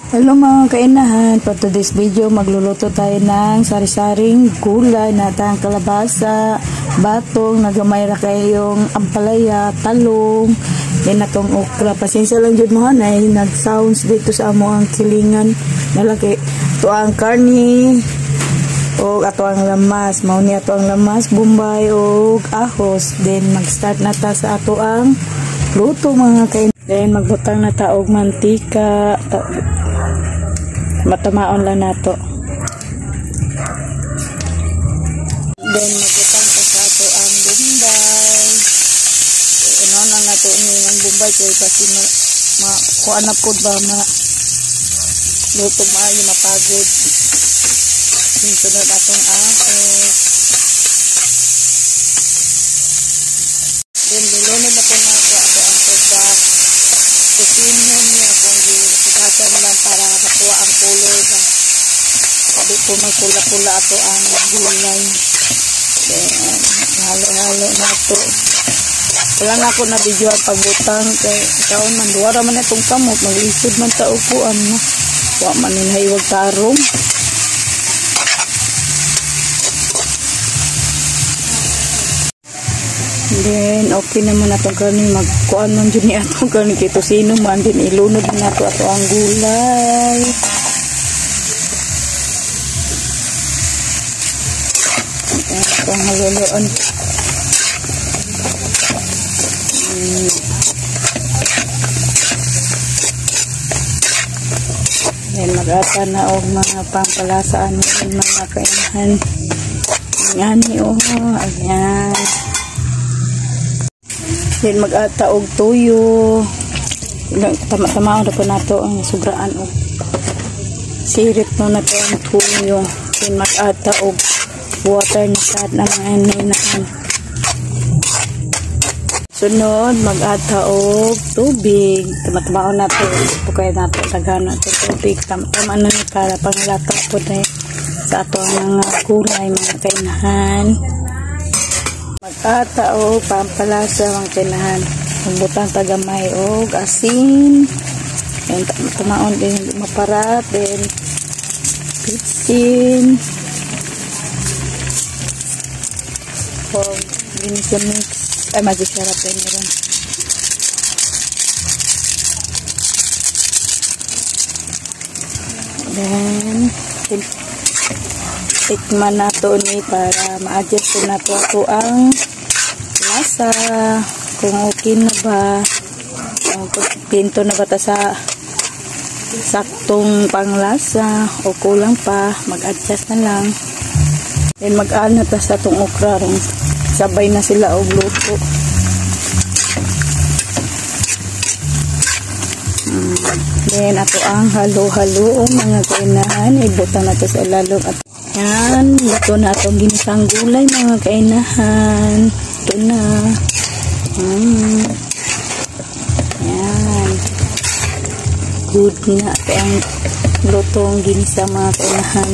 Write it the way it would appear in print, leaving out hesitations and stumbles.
Hello mga kainahan, for today's video magluluto tayo ng sari-saring gulay na tang kalabasa, batong, nagamay ra kayong ampalaya, talong, din natong okra. Pasensya lang jud mo na nag-sounds dito sa amo ang kilingan. Nalaki to ang karni o ato ang lamas, mao ni ato ang lamas, bombay o ahos. Then mag-start na ta sa ato ang luto mga kainahan. Then magbutang na ta og mantika. Matamaon lang nato. Then magbutang pa sa ato ang bombay. Ano na nato ni ang bombay kay kasi kuan na pud ba luto maayo mapagod. Sunod atong ahos. Then lulunod na po nato ato ang tupa. Kusinin niya kung gikasan lang para makuha ang color na sabi po magkula-kula ato ang gulay. Then halo-halo na ito. Wala na ako na video ang pagbutang kay kaon man duwara man itong kamot maglisod man sa upuan mo wa man nilhaywag tarong. Then okay naman atong kanin magkuan man dyan ni atong kanin kito sino man din ilunod na ato ang gulay. Ito ang haluluan. Then mag-ata na og mga pampalasaan ng mga kainahan. Ngani ayan. Then mag-ata og tuyo. Tama-tamaon na po nato ang sugraan og sirit mo na to ang tuyo. Then mag-ata og water na sad na mga inahan. Sunod mag-ata og tubig. Tama-tamaon na to. Pukay na to. Tagana to tubig. Tama-tama na ni para panglata po na sa ato ang mga gulay mga kainahan. Mag-ata o pampalasa mga kainahan. Magbutang tagamay o asin. Then tumaon din maparat. Then pitsin. O ginis mix. Ay mag-isarap din meron. Then tikman nato ni para ma-adjust nato ato ang lasa kung okay na ba, pinto na ba ta sa saktong panglasa o kulang pa, mag-adjust na lang. Then mag-ana ta sa itong okra rin sabay na sila og luto. Then ato ang halo-halo mga kainahan, ibutang nato sa ilalong at yan, ito na itong ginisang gulay mga kainahan. Ito na. Yan. Good na ito ang lutong ginisa mga kainahan.